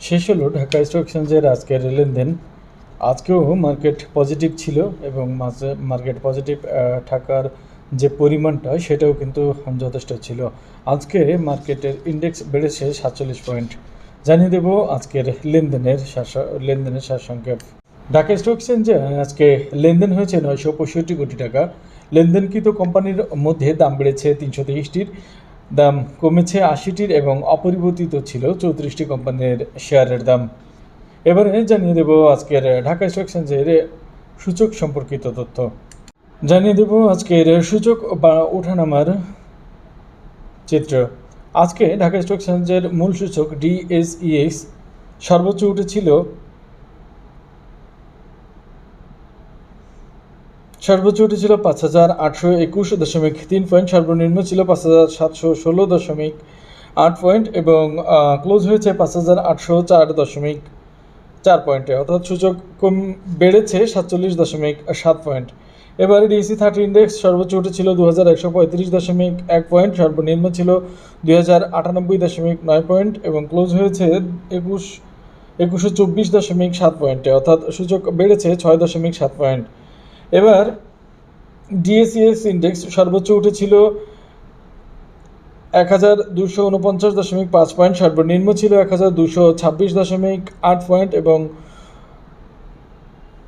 শেষ হলো ঢাকা স্টক এক্সচেঞ্জের আজকের লেনদেন। আজকেও মার্কেট পজিটিভ ছিল এবং মার্কেট পজিটিভ থাকার যে পরিমাণটা সেটাও কিন্তু যথেষ্ট ছিল। আজকে মার্কেটের ইন্ডেক্স বেড়েছে 47 পয়েন্ট। জানিয়ে দেব আজকের লেনদেনের সারসংক্ষেপ। ঢাকা স্টক এক্সচেঞ্জে আজকে লেনদেন হয়েছে 965 কোটি টাকা। লেনদেনকৃত কোম্পানির মধ্যে দাম বেড়েছে 323টির, দাম কমেছে 80টির এবং অপরিবর্তিত ছিল 34টি কোম্পানির শেয়ারের দাম। এবারে জানিয়ে দেব আজকের ঢাকা স্টক এক্সচেঞ্জের সূচক সম্পর্কিত তথ্য। জানিয়ে দেব আজকের সূচক বা ওঠানামার চিত্র। আজকে ঢাকা স্টক এক্সচেঞ্জের মূল সূচক DSEX সর্বোচ্চ উঠেছিল 5,821.3 পয়েন্ট, সর্বনিম্ন ছিল 5,716.8 পয়েন্ট এবং ক্লোজ হয়েছে 5,804.4 পয়েন্টে, অর্থাৎ সূচক বেড়েছে 47.7 পয়েন্ট। এবারে DSE 30 ইন্ডেক্স সর্বোচ্চ উঠেছিল 2,135.1 পয়েন্ট, সর্বনিম্ন ছিল 2,098.9 পয়েন্ট এবং ক্লোজ হয়েছে 2,124.7 পয়েন্টে, অর্থাৎ সূচক বেড়েছে 6.7 পয়েন্ট। এবার DSEX ইন্ডেক্স সর্বোচ্চ উঠেছিল 1,249.5 পয়েন্ট, সর্বনিম্ন ছিল 1,226.8 পয়েন্ট এবং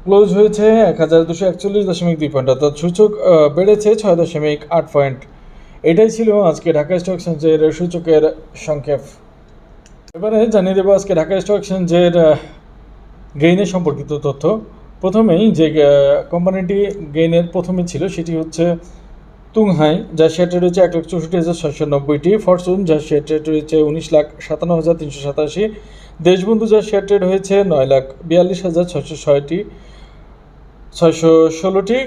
ক্লোজ হয়েছে 1,241.2 পয়েন্ট, অর্থাৎ সূচক বেড়েছে 6.8 পয়েন্ট। এটাই ছিল আজকে ঢাকা স্টক এক্সচেঞ্জের সূচকের সংক্ষেপ। এবারে জানিয়ে দেবো আজকে ঢাকা স্টক এক্সচেঞ্জের গেইনের সম্পর্কিত তথ্য। প্রথমেই যে কোম্পানিটি গেইনের প্রথমে ছিল সেটি হচ্ছে তুংহাই, যার শেয়ার ট্রেড রয়েছে 1,64,690টি, ফরচুন যার শেয়ার ট্রেড রয়েছে 19,57,387, দেশবন্ধু যার শেয়ার ট্রেড হয়েছে 9,42,616টি,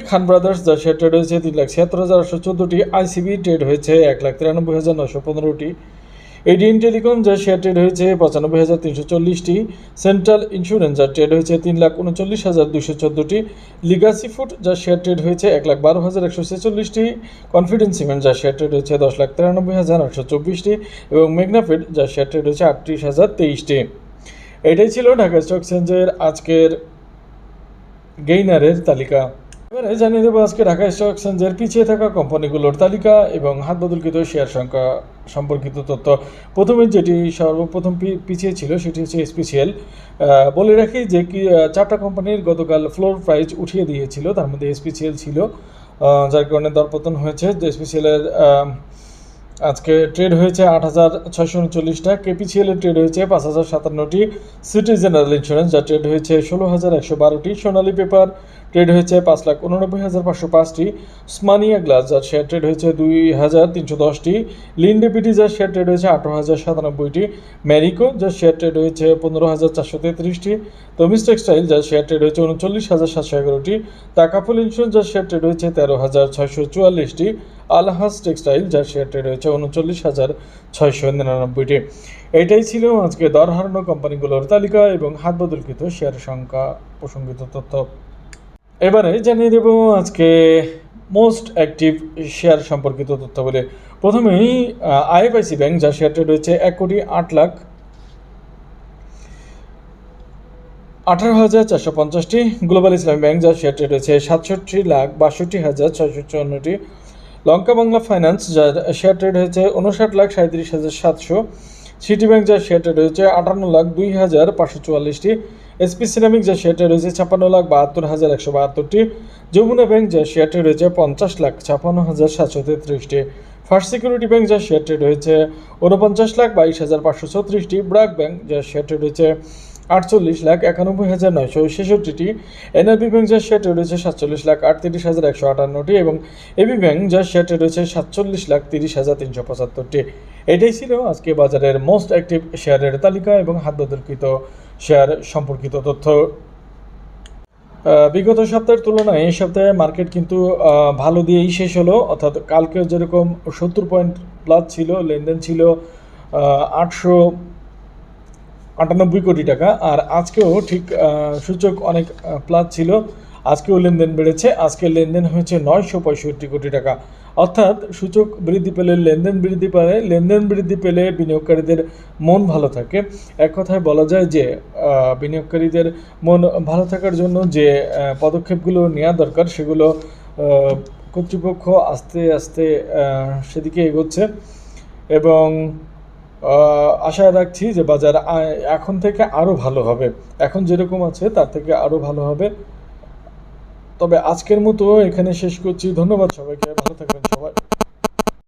খান ব্রাদার্স যার শেয়ার ট্রেড হয়েছে 3,76,814টি, ICB ট্রেড হয়েছে 1,93,915টি, এডিএন টেলিকম যার শেয়ার ট্রেড হয়েছে 95,340টি, সেন্ট্রাল ইন্স্যুরেন্স যার ট্রেড হয়েছে 3,39,214টি, লিগাসি ফুড যার শেয়ার ট্রেড হয়েছে 1,12,146টি, কনফিডেন্স সিমেন্ট যার শেয়ার ট্রেড হয়েছে 10,93,824টি এবং মেগনাফিড যার শেয়ার ট্রেড হয়েছে 38,023টি। এটাই ছিল ঢাকা স্টক এক্সচেঞ্জের আজকের গেইনারের তালিকা। এবারে জানিয়ে দেবো আজকে ঢাকা স্টক এক্সচেঞ্জের পিছিয়ে থাকা কোম্পানিগুলোর তালিকা এবং হাত বদলকৃত শেয়ার সংখ্যা সম্পর্কিত তথ্য। প্রথমে যেটি সর্বপ্রথম পিছিয়ে ছিল সেটি হচ্ছে SPCL। বলে রাখি যে চারটা কোম্পানির গতকাল ফ্লোর প্রাইস উঠিয়ে দিয়েছিল, তার মধ্যে SPCL ছিল, যার কারণে দরপতন হয়েছে। SPCL-এর আজকে ট্রেড হয়েছে 8,639টা, KPCL-এর ট্রেড হয়েছে 5,057টি, সিটি জেনারেল ইন্স্যুরেন্স যার ট্রেড হয়েছে 16,112টি, সোনালী পেপার ট্রেড হয়েছে 5,89,505টি, স্মানিয়া গ্লাস যার শেয়ার ট্রেড হয়েছে 2,310টি, লিন্ডেপিটি যার শেয়ার ট্রেড হয়েছে 18,097টি, ম্যারিকো যার শেয়ার ট্রেড হয়েছে 15,433টি, তমিজ টেক্সটাইল যার শেয়ার ট্রেড হয়েছে 39,711টি, তাকাফুল ইন্স্যুরেন্স যার শেয়ার ট্রেড হয়েছে 13,644টি, আলহাজ টেক্সটাইল যার শেয়ার ট্রেড হয়েছে 39,699টি। এটাই ছিল আজকে দর হারানো কোম্পানিগুলোর তালিকা এবং হাত বদলকৃত শেয়ার সংখ্যা প্রসঙ্গিত তথ্য। এবারে জানিয়ে দেব আজকে মোস্ট অ্যাক্টিভ শেয়ার সম্পর্কিত তথ্য বলে। প্রথমেই IFIC ব্যাংক যার শেয়ার ট্রেড হয়েছে 1,18,450টি, গ্লোবাল ইসলামী ব্যাংক যার শেয়ার ট্রেড হয়েছে 67,62,654টি, লঙ্কা বাংলা ফাইন্যান্স যার শেয়ার ট্রেড হয়েছে 59,37,700, সিটি ব্যাংক যার শেয়ার ট্রেড হয়েছে 58,02,544টি, SP সিরামিক যার শেয়ার ট্রেড হয়েছে 56,72,172টি, যমুনা ব্যাংক যার শেয়ার ট্রেড হয়েছে 50,56,733টি, ফার্স্ট সিকিউরিটি ব্যাংক যার শেয়ার ট্রেড হয়েছে 49,22,536টি, ব্র্যাক ব্যাংক যার শেয়ার ট্রেড হয়েছে 48,91,966টি, NRB ব্যাংক যার শেয়ার ট্রেড হয়েছে 47,38,158টি এবং এবি ব্যাংক যার শেয়ার ট্রেড হয়েছে 47,30,375টি। এটাই ছিল আজকে বাজারের মোস্ট অ্যাক্টিভ শেয়ারের তালিকা এবং হাত বদলকৃত শেয়ার সম্পর্কিত তথ্য। বিগত সপ্তাহের তুলনায় এই সপ্তাহে মার্কেট কিন্তু ভালো দিয়েই শেষ হলো, অর্থাৎ কালকে যেরকম 70 পয়েন্ট প্লাস ছিল, লেনদেন ছিল 898 কোটি টাকা, আর আজকেও ঠিক সূচক অনেক প্লাস ছিল, আজকেও লেনদেন বেড়েছে। আজকে লেনদেন হয়েছে 965 কোটি টাকা। অর্থাৎ সূচক বৃদ্ধি পেলে লেনদেন বৃদ্ধি পায়, লেনদেন বৃদ্ধি পেলে বিনিয়োগকারীদের মন ভালো থাকে। এক কথায় বলা যায় যে বিনিয়োগকারীদের মন ভালো থাকার জন্য যে পদক্ষেপগুলো নেওয়া দরকার সেগুলো কর্তৃপক্ষ আস্তে আস্তে সেদিকে এগোচ্ছে এবং আশা রাখছি যে বাজার এখন থেকে আরও ভালো হবে, এখন যেরকম আছে তার থেকে আরও ভালো হবে। তবে আজকের মতো এখানে শেষ করছি। ধন্যবাদ সবাইকে, ভালো থাকবেন সবাই।